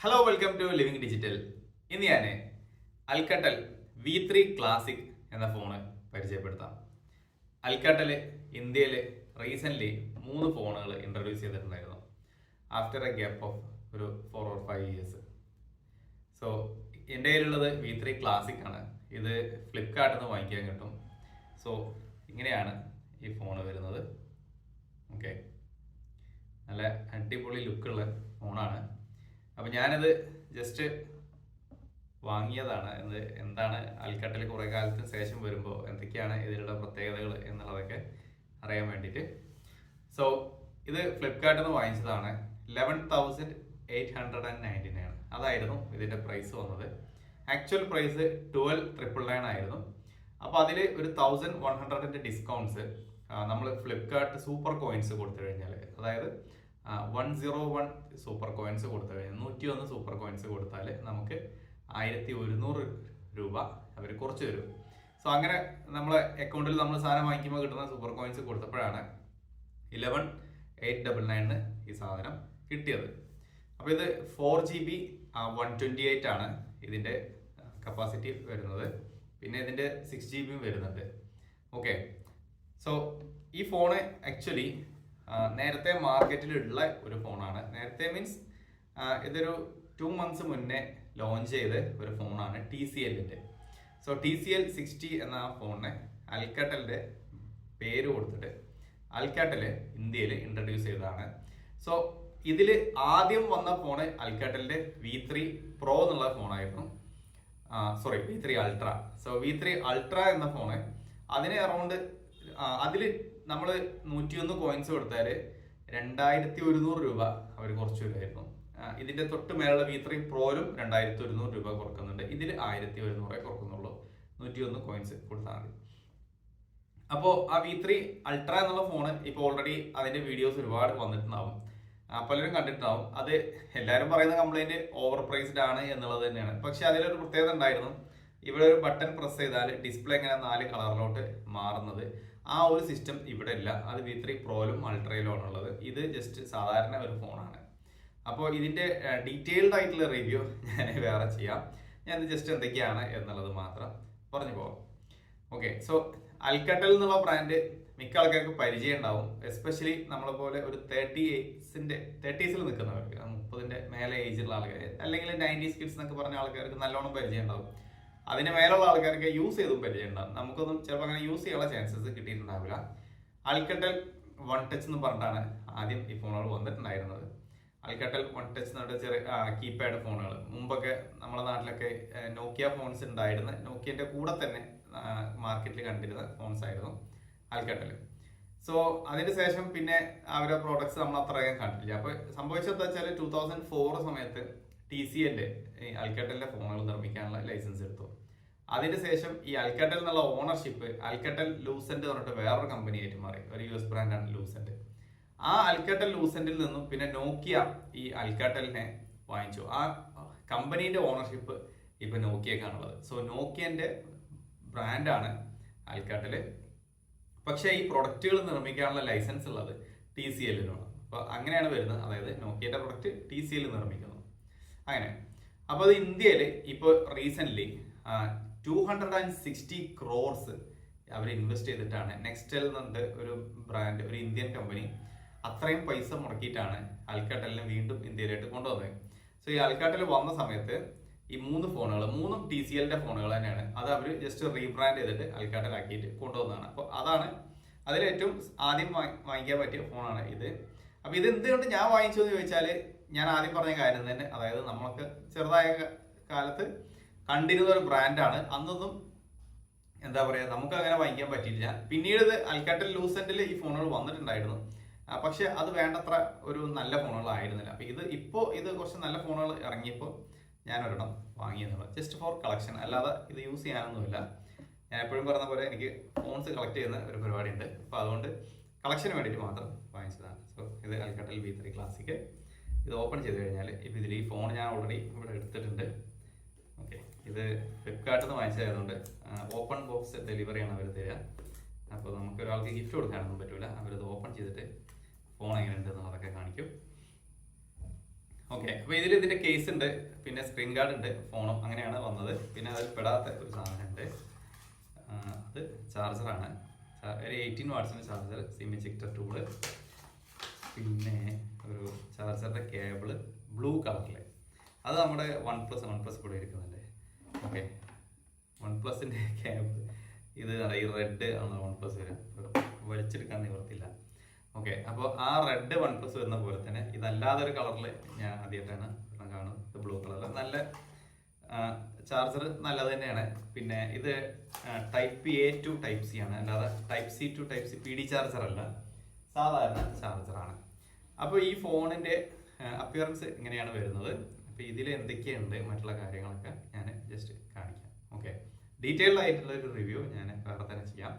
Hello welcome to living digital. ഇന്ന് ഞാൻ അൽക്കട്ടൽ V3 classic എന്ന ഫോണ് പരിചയപ്പെടുത്താം. അൽക്കട്ടൽ ഇന്ത്യയിൽ റീസെൻ്റ്ലി 3 ഫോണുകൾ ഇൻട്രൊഡ്യൂസ് ചെയ്തിട്ടുണ്ടായിരുന്നു ആഫ്റ്റർ എ ഗ്യാപ്പ് ഓഫ് ഒരു 4 or 5 ഇയേഴ്സ്. സോ എൻ്റെ കയ്യിലുള്ളത് V3 ക്ലാസിക് ആണ്. ഇത് ഫ്ലിപ്കാർട്ടിൽ നിന്ന് വാങ്ങിക്കാൻ കിട്ടും. സോ ഇങ്ങനെയാണ് ഈ ഫോണ് വരുന്നത്. ഓക്കെ, നല്ല അടിപൊളി ലുക്കുള്ള ഫോണാണ്. അപ്പം ഞാനത് ജസ്റ്റ് വാങ്ങിയതാണ്. എന്താണ് അൽക്കട്ടൽ കുറേ കാലത്തിന് ശേഷം വരുമ്പോൾ എന്തൊക്കെയാണ് ഇതിലുള്ള പ്രത്യേകതകൾ എന്നുള്ളതൊക്കെ അറിയാൻ വേണ്ടിയിട്ട്. സോ ഇത് ഫ്ലിപ്കാർട്ടിൽ നിന്ന് വാങ്ങിച്ചതാണ്. 11,899 ആണ്. അതായിരുന്നു ഇതിൻ്റെ പ്രൈസ് വന്നത്. ആക്ച്വൽ പ്രൈസ് 12,999 ആയിരുന്നു. അപ്പോൾ അതിൽ ഒരു 1,100 ഡിസ്കൗണ്ട്സ് നമ്മൾ ഫ്ലിപ്കാർട്ട് സൂപ്പർ കോയിൻസ് കൊടുത്തു കഴിഞ്ഞാൽ, അതായത് 101 സൂപ്പർ കോയിൻസ് കൊടുത്തു കഴിഞ്ഞാൽ 101 സൂപ്പർ കോയിൻസ് കൊടുത്താൽ നമുക്ക് 1,100 രൂപ അവർ കുറച്ച് തരും. സോ അങ്ങനെ നമ്മളെ അക്കൗണ്ടിൽ നമ്മൾ സാധനം വാങ്ങിക്കുമ്പോൾ കിട്ടുന്ന സൂപ്പർ കോയിൻസ് കൊടുത്തപ്പോഴാണ് 11,899 ഈ സാധനം കിട്ടിയത്. അപ്പോൾ ഇത് 4GB 128 ആണ് ഇതിൻ്റെ കപ്പാസിറ്റി വരുന്നത്. പിന്നെ ഇതിൻ്റെ 6GB വരുന്നുണ്ട്. ഓക്കെ, സോ ഈ ഫോണ് ആക്ച്വലി നേരത്തെ മാർക്കറ്റിലുള്ള ഒരു ഫോണാണ്. നേരത്തെ മീൻസ് ഇതൊരു 2 months മുന്നേ ലോഞ്ച് ചെയ്ത ഒരു ഫോണാണ് TCLൻ്റെ. സോ TCL 60 എന്ന ആ ഫോണിനെ അൽക്കട്ടലിൻ്റെ പേര് കൊടുത്തിട്ട് അൽക്കട്ടൽ ഇന്ത്യയിൽ ഇൻട്രൊഡ്യൂസ് ചെയ്തതാണ്. സോ ഇതിൽ ആദ്യം വന്ന ഫോണ് അൽക്കട്ടലിൻ്റെ V3 Pro എന്നുള്ള ഫോണായിരുന്നു. V3 Ultra. So V3 Ultra എന്ന ഫോണ് അതിന് അറൗണ്ട് അതിൽ നമ്മൾ 101 കോയിൻസ് കൊടുത്താൽ 2,100 രൂപ അവർ കുറച്ച് തരുമായിരുന്നു. ഇതിൻ്റെ തൊട്ട് മേലുള്ള V3 Proയിലും 2,100 രൂപ കുറക്കുന്നുണ്ട്. ഇതിൽ 1,100 കുറക്കുന്നുള്ളൂ. 101 കോയിൻസ് കൊടുത്താൽ മതി. അപ്പോൾ ആ V3 Ultra എന്നുള്ള ഫോണ് ഇപ്പോൾ ഓൾറെഡി അതിൻ്റെ വീഡിയോസ് ഒരുപാട് വന്നിട്ടുണ്ടാവും, പലരും കണ്ടിട്ടുണ്ടാവും. അത് എല്ലാവരും പറയുന്ന കംപ്ലൈൻറ്റ് ഓവർ പ്രൈസ്ഡ് ആണ് എന്നുള്ളത് തന്നെയാണ്. പക്ഷെ അതിലൊരു പ്രത്യേകത ഉണ്ടായിരുന്നു. ഇവിടെ ഒരു ബട്ടൺ പ്രസ് ചെയ്താൽ ഡിസ്പ്ലേ ഇങ്ങനെ 4 കളറിലോട്ട് മാറുന്നത്. ആ ഒരു സിസ്റ്റം ഇവിടെ ഇല്ല. അത് V3 Proയിലും അൾട്രയിലും ഉള്ളത്. ഇത് ജസ്റ്റ് സാധാരണ ഒരു ഫോണാണ്. അപ്പോൾ ഇതിൻ്റെ ഡീറ്റെയിൽഡ് ആയിട്ടുള്ള റിവ്യൂ ഞാൻ വേറെ ചെയ്യാം. ഞാൻ ജസ്റ്റ് എന്തൊക്കെയാണ് എന്നുള്ളത് മാത്രം പറഞ്ഞു പോകാം. ഓക്കെ, സോ അൽക്കട്ടൽ എന്നുള്ള ബ്രാൻഡ് മിക്ക ആൾക്കാർക്ക് പരിചയം ഉണ്ടാവും. എസ്പെഷ്യലി നമ്മളെ പോലെ ഒരു 30s നിൽക്കുന്നവർക്ക്, 30ന്റെ മേലെ ഏജിലുള്ള ആൾക്കാർ, അല്ലെങ്കിൽ 90s കിഡ്സ് എന്നൊക്കെ പറഞ്ഞ ആൾക്കാർക്ക് നല്ലോണം പരിചയം ഉണ്ടാവും. അതിന് മേലുള്ള ആൾക്കാർക്ക് യൂസ് ചെയ്തും പരിചയം ഉണ്ടാവും. നമുക്കൊന്നും ചിലപ്പോൾ അങ്ങനെ യൂസ് ചെയ്യാനുള്ള ചാൻസസ് കിട്ടിയിട്ടുണ്ടാവില്ല. അൽക്കട്ടൽ 1 Touch എന്ന് പറഞ്ഞിട്ടാണ് ആദ്യം ഈ ഫോണുകൾ വന്നിട്ടുണ്ടായിരുന്നത്. അൽക്കട്ടൽ 1 Touch എന്ന് പറഞ്ഞാൽ ചെറിയ കീപാഡ് ഫോണുകൾ. മുമ്പൊക്കെ നമ്മുടെ നാട്ടിലൊക്കെ നോക്കിയ ഫോൺസ് ഉണ്ടായിരുന്ന, നോക്കിയൻ്റെ കൂടെ തന്നെ മാർക്കറ്റിൽ കണ്ടിരുന്ന ഫോൺസ് ആയിരുന്നു അൽക്കട്ടൽ. സോ അതിന് ശേഷം പിന്നെ അവരുടെ പ്രോഡക്ട്സ് നമ്മൾ അത്രയും കണ്ടില്ല. അപ്പോൾ സംഭവിച്ചതെന്ന് വെച്ചാൽ 2004 സമയത്ത് TCL അൽക്കട്ടലിൻ്റെ ഫോണുകൾ നിർമ്മിക്കാനുള്ള ലൈസൻസ് എടുത്തു. അതിന് ശേഷം ഈ അൽക്കട്ടൽ എന്നുള്ള ഓണർഷിപ്പ് അൽക്കട്ടൽ ലൂസെന്റ് എന്ന് പറഞ്ഞിട്ട് വേറൊരു കമ്പനിയായിട്ട് മാറി. ഒരു US ബ്രാൻഡാണ് ലൂസെന്റ്. ആ അൽക്കട്ടൽ ലൂസെന്റിൽ നിന്നും പിന്നെ നോക്കിയ ഈ അൽക്കട്ടലിനെ വാങ്ങിച്ചു. ആ കമ്പനീൻ്റെ ഓണർഷിപ്പ് ഇപ്പം നോക്കിയക്കാണുള്ളത്. സോ നോക്കിയൻ്റെ ബ്രാൻഡാണ് അൽക്കട്ടൽ. പക്ഷേ ഈ പ്രൊഡക്റ്റുകൾ നിർമ്മിക്കാനുള്ള ലൈസൻസ് ഉള്ളത് TCLനാണ്. അപ്പോൾ അങ്ങനെയാണ് വരുന്നത്. അതായത് നോക്കിയൻ്റെ പ്രൊഡക്റ്റ് TCL നിർമ്മിക്കുന്നു. അങ്ങനെ അപ്പോൾ അത് ഇന്ത്യയിൽ ഇപ്പോൾ റീസെൻ്റ്ലി 260 crores അവർ ഇൻവെസ്റ്റ് ചെയ്തിട്ടാണ്. നെക്സ്റ്റൽ എന്നുണ്ട് ഒരു ബ്രാൻഡ്, ഒരു ഇന്ത്യൻ കമ്പനി, അത്രയും പൈസ മുടക്കിയിട്ടാണ് അൽക്കട്ടലിനെ വീണ്ടും ഇന്ത്യയിലേക്ക് കൊണ്ടുവന്നത്. സോ ഈ അൽക്കട്ടൽ വന്ന സമയത്ത് ഈ 3 ഫോണുകൾ 3ഉം TCLൻ്റെ ഫോണുകൾ തന്നെയാണ്. അത് അവർ ജസ്റ്റ് റീബ്രാൻഡ് ചെയ്തിട്ട് അൽക്കട്ടലാക്കിയിട്ട് കൊണ്ടുവന്നതാണ്. അപ്പോൾ അതാണ് അതിലേറ്റവും ആദ്യം വാങ്ങിക്കാൻ പറ്റിയ ഫോണാണ് ഇത്. അപ്പോൾ ഇത് എന്തുകൊണ്ട് ഞാൻ വാങ്ങിച്ചു എന്ന് ചോദിച്ചാൽ, ഞാൻ ആദ്യം പറഞ്ഞ കാര്യം തന്നെ, അതായത് നമ്മൾക്ക് ചെറുതായ കാലത്ത് കണ്ടിരുന്ന ഒരു ബ്രാൻഡാണ്. അന്നൊന്നും എന്താ പറയുക, നമുക്ക് അങ്ങനെ വാങ്ങിക്കാൻ പറ്റിയില്ല. പിന്നീട് ഇത് അൽക്കട്ടൽ ലൂസെന്റിൽ ഈ ഫോണുകൾ വന്നിട്ടുണ്ടായിരുന്നു. പക്ഷെ അത് വേണ്ടത്ര ഒരു നല്ല ഫോണുകളായിരുന്നില്ല. അപ്പോൾ ഇത് കുറച്ച് നല്ല ഫോണുകൾ ഇറങ്ങിയപ്പോൾ ഞാൻ ഒരെണ്ണം വാങ്ങിയെന്നുള്ളത് ജസ്റ്റ് ഫോർ കളക്ഷൻ, അല്ലാതെ ഇത് യൂസ് ചെയ്യാനൊന്നുമില്ല. ഞാൻ എപ്പോഴും പറഞ്ഞ പോലെ എനിക്ക് ഫോൺസ് കളക്ട് ചെയ്യുന്ന ഒരു പരിപാടി ഉണ്ട്. അപ്പോൾ അതുകൊണ്ട് കളക്ഷന് വേണ്ടിയിട്ട് മാത്രം വാങ്ങിച്ചതാണ്. സോ ഇത് അൽക്കട്ടൽ V3 ക്ലാസിക്. ഇത് ഓപ്പൺ ചെയ്ത് കഴിഞ്ഞാൽ ഇപ്പോൾ ഇതിൽ ഈ ഫോൺ ഞാൻ ഓൾറെഡി ഇവിടെ എടുത്തിട്ടുണ്ട്. ഓക്കെ, ഇത് ഫ്ലിപ്കാർട്ടിൽ നിന്ന് വാങ്ങിച്ചതായതുകൊണ്ട് ഓപ്പൺ ബോക്സ് ഡെലിവറിയാണ് അവർ തരിക. അപ്പോൾ നമുക്ക് ഒരാൾക്ക് ഗിഫ്റ്റ് കൊടുക്കാനൊന്നും പറ്റില്ല. അവരത് ഓപ്പൺ ചെയ്തിട്ട് ഫോൺ എങ്ങനെയുണ്ട് എന്നുള്ളതൊക്കെ കാണിക്കും. ഓക്കെ, അപ്പോൾ ഇതിൻ്റെ കേസ് ഉണ്ട്, പിന്നെ സ്ക്രീൻ ഗാർഡ് ഉണ്ട്, ഫോണും അങ്ങനെയാണ് വന്നത്. പിന്നെ അതിൽ പെടാത്ത ഒരു സാധനമുണ്ട്, അത് ചാർജറാണ്. ഒരു 18 വാട്ട്സിൻ്റെ ചാർജർ, സിം ഇജക്ടർ ടൂള്, പിന്നെ ഒരു ചാർജറിൻ്റെ കേബിള് ബ്ലൂ കളറിൽ. അത് നമ്മുടെ വൺ പ്ലസ് കൂടെ ഇരിക്കുന്നുണ്ട്. ഓക്കെ, വൺ പ്ലസിൻ്റെ കേബിൾ ഇത് ഈ റെഡ് ആണ് വൺ പ്ലസ് വരും, വലിച്ചെടുക്കാൻ നിവർത്തില്ല. ഓക്കെ, അപ്പോൾ ആ റെഡ് വൺ പ്ലസ് വരുന്ന പോലെ തന്നെ ഇതല്ലാതെ ഒരു കളറിൽ ഞാൻ ആദ്യമായിട്ടാണ് കാണുന്നത്. ഇത് ബ്ലൂ കളറിൽ നല്ല ചാർജർ നല്ലത് തന്നെയാണ്. പിന്നെ ഇത് type A to type C ആണ്, അല്ലാതെ type C to type C PD charger അല്ല, സാധാരണ ചാർജറാണ്. അപ്പോൾ ഈ ഫോണിൻ്റെ അപ്പിയറൻസ് ഇങ്ങനെയാണ് വരുന്നത്. അപ്പോൾ ഇതിൽ എന്തൊക്കെയുണ്ട് മറ്റുള്ള കാര്യങ്ങളൊക്കെ ഞാൻ ജസ്റ്റ് കാണിക്കാം. ഓക്കെ, ഡീറ്റെയിൽഡ് ആയിട്ടുള്ള ഒരു റിവ്യൂ ഞാൻ വേറെ തന്നെ ചെയ്യാം.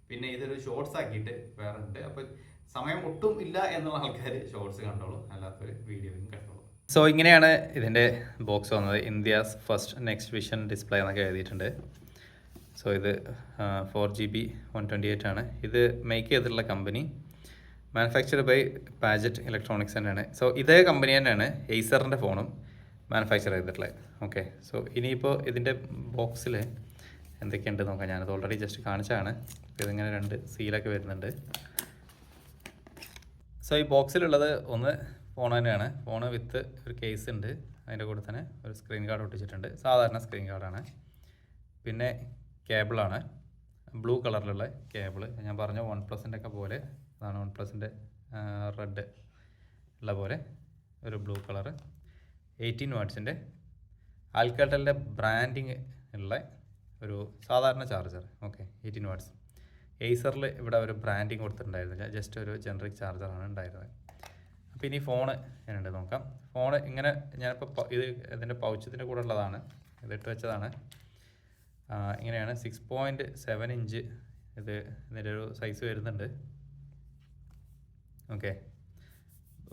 പിന്നെ ഇതൊരു ഷോർട്സ് ആക്കിയിട്ട് വേറെ ഉണ്ട്. അപ്പോൾ സമയം ഒട്ടും ഇല്ല എന്നുള്ള ആൾക്കാർ ഷോർട്സ് കണ്ടോളൂ, അല്ലാത്തൊരു വീഡിയോയും കണ്ടോളൂ. സോ ഇങ്ങനെയാണ് ഇതിൻ്റെ ബോക്സ് വന്നത്. India's first next vision display എന്നൊക്കെ എഴുതിയിട്ടുണ്ട്. സോ ഇത് 4GB 128 ആണ്. ഇത് മേക്ക് ചെയ്തിട്ടുള്ള കമ്പനി മാനുഫാക്ചർഡ് ബൈ പാജറ്റ് ഇലക്ട്രോണിക്സ് തന്നെയാണ്. സോ ഇതേ കമ്പനി തന്നെയാണ് എയ്സറിൻ്റെ ഫോണും മാനുഫാക്ചർ ചെയ്തിട്ടുള്ളത്. ഓക്കെ, സോ ഇനിയിപ്പോൾ ഇതിൻ്റെ ബോക്സിൽ എന്തൊക്കെയുണ്ട് നോക്കാം. ഞാനത് ഓൾറെഡി ജസ്റ്റ് കാണിച്ചതാണ്. ഇതിങ്ങനെ 2 സീലൊക്കെ വരുന്നുണ്ട്. സോ ഈ ബോക്സിലുള്ളത് ഒന്ന് ഫോൺ തന്നെയാണ്. ഫോണ് വിത്ത് ഒരു കേസ് ഉണ്ട്, അതിൻ്റെ കൂടെ തന്നെ ഒരു സ്ക്രീൻ ഗാർഡ് ഒട്ടിച്ചിട്ടുണ്ട്, സാധാരണ സ്ക്രീൻ ഗാർഡാണ്. പിന്നെ കേബിളാണ്, ബ്ലൂ കളറിലുള്ള കേബിള്. ഞാൻ പറഞ്ഞ വൺ പ്ലസിൻ്റെ ഒക്കെ പോലെ അതാണ്, വൺ പ്ലസിൻ്റെ റെഡ് ഉള്ള പോലെ ഒരു ബ്ലൂ കളറ്. 18 വാട്ട്സിൻ്റെ ആൽക്കാട്ടലിൻ്റെ ബ്രാൻഡിങ് ഉള്ള ഒരു സാധാരണ ചാർജർ. Okay, 18 watts. എയ്സറിൽ ഇവിടെ ഒരു ബ്രാൻഡിങ് കൊടുത്തിട്ടുണ്ടായിരുന്നില്ല, ജസ്റ്റ് ഒരു ജനറിക് ചാർജറാണ് ഉണ്ടായിരുന്നത്. അപ്പോൾ ഇനി ഫോണ് എങ്ങനെയുണ്ട് നോക്കാം. ഫോണ് ഇങ്ങനെ ഞാനിപ്പോൾ ഇതിൻ്റെ പൗച്ചത്തിൻ്റെ കൂടെ ഉള്ളതാണ്, ഇതിട്ട് വെച്ചതാണ്. ഇങ്ങനെയാണ് 6.7 ഇഞ്ച് ഇതിൻ്റെ ഒരു സൈസ് വരുന്നുണ്ട്. ഓക്കെ,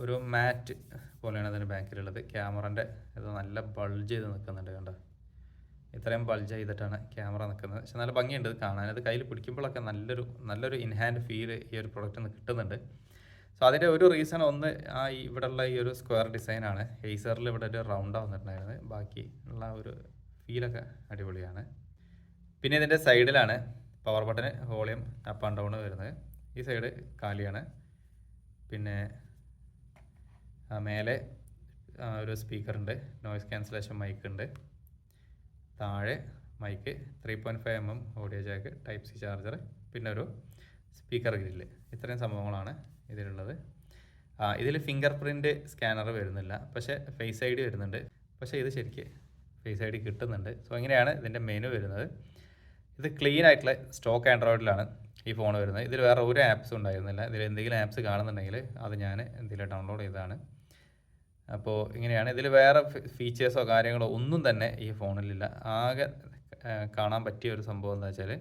ഒരു മാറ്റ് പോലെയാണ് അതിൻ്റെ ബാക്കിലുള്ളത്. ക്യാമറൻ്റെ ഇത് നല്ല ബൾജ് ചെയ്ത് നിൽക്കുന്നുണ്ട്, കണ്ടോ? ഇത്രയും ബൾജ് ചെയ്തിട്ടാണ് ക്യാമറ നിൽക്കുന്നത്. പക്ഷെ നല്ല ഭംഗിയുണ്ട് ഇത് കാണാൻ. അത് കയ്യിൽ പിടിക്കുമ്പോഴൊക്കെ നല്ലൊരു ഇൻഹാൻഡ് ഫീൽ ഈ ഒരു പ്രൊഡക്റ്റിൽ നിന്ന് കിട്ടുന്നുണ്ട്. സോ അതിൻ്റെ ഒരു റീസൺ ഒന്ന് ഇവിടെയുള്ള ഈ ഒരു സ്ക്വയർ ഡിസൈനാണ്. എയ്സറിൽ ഇവിടെ ഒരു റൗണ്ട് വന്നിട്ടുണ്ടായിരുന്നത്, ബാക്കി ഉള്ള ഒരു ഫീലൊക്കെ അടിപൊളിയാണ്. പിന്നെ ഇതിൻ്റെ സൈഡിലാണ് power button, volume up and down വരുന്നത്. ഈ സൈഡ് കാലിയാണ്. പിന്നെ മേലെ ഒരു സ്പീക്കറുണ്ട്, നോയ്സ് ക്യാൻസലേഷൻ മൈക്ക് ഉണ്ട്. താഴെ mic, 3.5mm audio jack, type C charger, പിന്നെ ഒരു സ്പീക്കർ ഗ്രില്ല്. ഇത്രയും സംഭവങ്ങളാണ് ഇതിലുള്ളത്. ഇതിൽ ഫിംഗർ പ്രിൻറ്റ് സ്കാനർ വരുന്നില്ല, പക്ഷേ ഫേസ് ഐ ഡി വരുന്നുണ്ട്. പക്ഷേ ഇത് ശരിക്ക് ഫേസ് ഐ ഡി കിട്ടുന്നുണ്ട്. സോ ഇങ്ങനെയാണ് ഇതിൻ്റെ മെനു വരുന്നത്. ഇത് ക്ലീൻ ആയിട്ടുള്ള സ്റ്റോക്ക് ആൻഡ്രോയിഡിലാണ് ഈ ഫോൺ വരുന്നത്. ഇതിൽ വേറെ ഒരു ആപ്സും ഉണ്ടായിരുന്നില്ല. ഇതിൽ എന്തെങ്കിലും ആപ്സ് കാണുന്നുണ്ടെങ്കിൽ അത് ഞാൻ എന്തെങ്കിലും ഡൗൺലോഡ് ചെയ്തതാണ്. അപ്പോൾ ഇങ്ങനെയാണ്. ഇതിൽ വേറെ ഫീച്ചേഴ്സോ കാര്യങ്ങളോ ഒന്നും തന്നെ ഈ ഫോണിലില്ല. ആകെ കാണാൻ പറ്റിയ ഒരു സംഭവം എന്താ വെച്ചാൽ,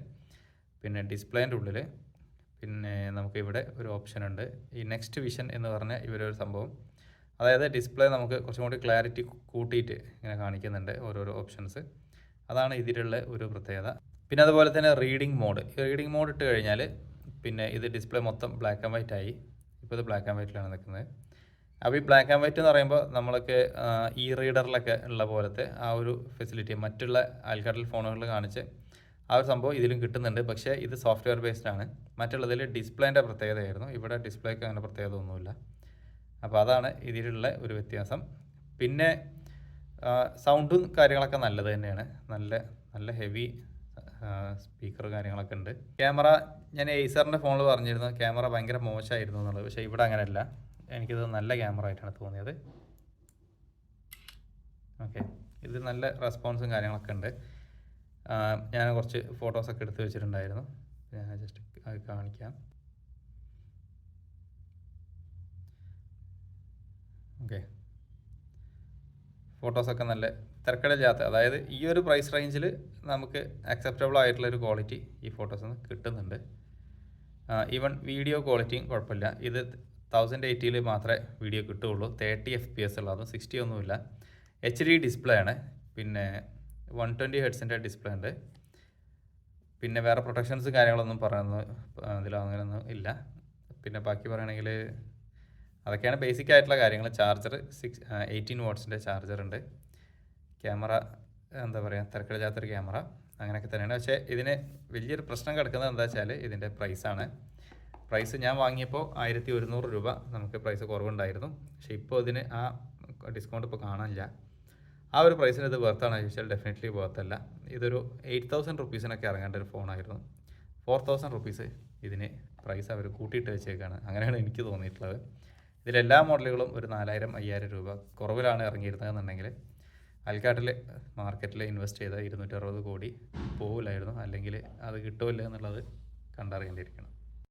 പിന്നെ ഡിസ്പ്ലേൻ്റെ ഉള്ളിൽ പിന്നെ നമുക്കിവിടെ ഒരു ഓപ്ഷൻ ഉണ്ട്, ഈ നെക്സ്റ്റ് വിഷൻ എന്ന് പറഞ്ഞ ഇവരൊരു സംഭവം. അതായത് ഡിസ്പ്ലേ നമുക്ക് കുറച്ചും കൂടി ക്ലാരിറ്റി കൂട്ടിയിട്ട് ഇങ്ങനെ കാണിക്കുന്നുണ്ട് ഓരോരോ ഓപ്ഷൻസ്. അതാണ് ഇതിലുള്ള ഒരു പ്രത്യേകത. പിന്നെ അതുപോലെ തന്നെ റീഡിംഗ് മോഡ് ഇട്ട് കഴിഞ്ഞാൽ പിന്നെ ഇത് ഡിസ്പ്ലേ മൊത്തം ബ്ലാക്ക് ആൻഡ് വൈറ്റ് ആയി. ഇപ്പോൾ ഇത് ബ്ലാക്ക് ആൻഡ് വൈറ്റിലാണ് നിൽക്കുന്നത്. അപ്പോൾ ഈ ബ്ലാക്ക് ആൻഡ് വൈറ്റ് എന്ന് പറയുമ്പോൾ നമ്മൾക്ക് ഈ റീഡറിലൊക്കെ ഉള്ള പോലത്തെ ആ ഒരു ഫെസിലിറ്റി മറ്റുള്ള ആൽക്കാട്ടിൽ ഫോണുകളിൽ കാണിച്ച് ആ ഒരു സംഭവം ഇതിലും കിട്ടുന്നുണ്ട്. പക്ഷേ ഇത് സോഫ്റ്റ്വെയർ ബേസ്ഡ് ആണ്. മറ്റുള്ളതിൽ ഡിസ്പ്ലേൻ്റെ പ്രത്യേകതയായിരുന്നു, ഇവിടെ ഡിസ്പ്ലേക്ക് അങ്ങനെ പ്രത്യേകത ഒന്നുമില്ല. അപ്പോൾ അതാണ് ഇതിലുള്ള ഒരു വ്യത്യാസം. പിന്നെ സൗണ്ടും കാര്യങ്ങളൊക്കെ നല്ലത് തന്നെയാണ്, നല്ല ഹെവി സ്പീക്കർ കാര്യങ്ങളൊക്കെ ഉണ്ട്. ക്യാമറ ഞാൻ എയ്സറിൻ്റെ ഫോണിൽ പറഞ്ഞിരുന്നു ക്യാമറ ഭയങ്കര മോശമായിരുന്നു എന്നുള്ളത്. പക്ഷേ ഇവിടെ അങ്ങനെയല്ല, എനിക്കിത് നല്ല ക്യാമറ ആയിട്ടാണ് തോന്നിയത്. ഓക്കെ, ഇത് നല്ല റെസ്പോൺസും കാര്യങ്ങളൊക്കെ ഉണ്ട്. ഞാൻ കുറച്ച് ഫോട്ടോസൊക്കെ എടുത്ത് വെച്ചിട്ടുണ്ടായിരുന്നു, ഞാൻ ജസ്റ്റ് അത് കാണിക്കാം. ഓക്കെ, ഫോട്ടോസൊക്കെ നല്ല തിരക്കടില്ലാത്ത, അതായത് ഈ ഒരു പ്രൈസ് റേഞ്ചിൽ നമുക്ക് അക്സെപ്റ്റബിൾ ആയിട്ടുള്ളൊരു ക്വാളിറ്റി ഈ ഫോട്ടോസിൽ നിന്ന് കിട്ടുന്നുണ്ട്. ഈവൻ വീഡിയോ ക്വാളിറ്റിയും കുഴപ്പമില്ല. ഇത് 1080 മാത്രമേ വീഡിയോ കിട്ടുകയുള്ളൂ. 30 FPS ഉള്ളതും 60 ഒന്നുമില്ല. HD ഡിസ്പ്ലേ ആണ്. പിന്നെ 120 ഹെർട്സിൻ്റെ ഡിസ്പ്ലേ ഉണ്ട്. പിന്നെ വേറെ പ്രൊട്ടക്ഷൻസ് കാര്യങ്ങളൊന്നും പറയുന്നത് ഇതിൽ അങ്ങനെയൊന്നും ഇല്ല. പിന്നെ ബാക്കി പറയുകയാണെങ്കിൽ അതൊക്കെയാണ് ബേസിക് ആയിട്ടുള്ള കാര്യങ്ങൾ. ചാർജർ 18 വാട്ട്സിൻ്റെ ചാർജർ ഉണ്ട്. ക്യാമറ എന്താ പറയുക, തിരക്കിടില്ലാത്തൊരു ക്യാമറ, അങ്ങനെയൊക്കെ തന്നെയാണ്. പക്ഷേ ഇതിന് വലിയൊരു പ്രശ്നം കിടക്കുന്നത് എന്താ വെച്ചാൽ ഇതിൻ്റെ പ്രൈസാണ്. പ്രൈസ് ഞാൻ വാങ്ങിയപ്പോൾ 1100 രൂപ നമുക്ക് പ്രൈസ് കുറവുണ്ടായിരുന്നു. പക്ഷേ ഇപ്പോൾ ഇതിന് ആ ഡിസ്കൗണ്ട് ഇപ്പോൾ കാണാനില്ല. ആ ഒരു പ്രൈസിന് ഇത് വർത്താണോ ചോദിച്ചാൽ ഡെഫിനറ്റ്ലി വರ್ತല്ല. ഇതൊരു 8000 റുപ്പീസിനൊക്കെ ഇറങ്ങേണ്ട ഒരു ഫോണായിരുന്നു. 4000 റുപ്പീസ് ഇതിന് പ്രൈസ് അവർ കൂട്ടിയിട്ട് വെച്ചേക്കാണ്. അങ്ങനെയാണ് എനിക്ക് തോന്നിയിട്ടുള്ളത്. ഇതിലെല്ലാ മോഡലുകളും ഒരു 4000-5000 രൂപ കുറവിലാണ് ഇറങ്ങിയിരുന്നതെന്നുണ്ടെങ്കിൽ അൽക്കാട്ടിൽ മാർക്കറ്റിൽ ഇൻവെസ്റ്റ് ചെയ്ത 260 കോടി പോകില്ലായിരുന്നു. അല്ലെങ്കിൽ അത് കിട്ടുമല്ലോ എന്നുള്ളത് കണ്ടറിയേണ്ടിയിരിക്കണം.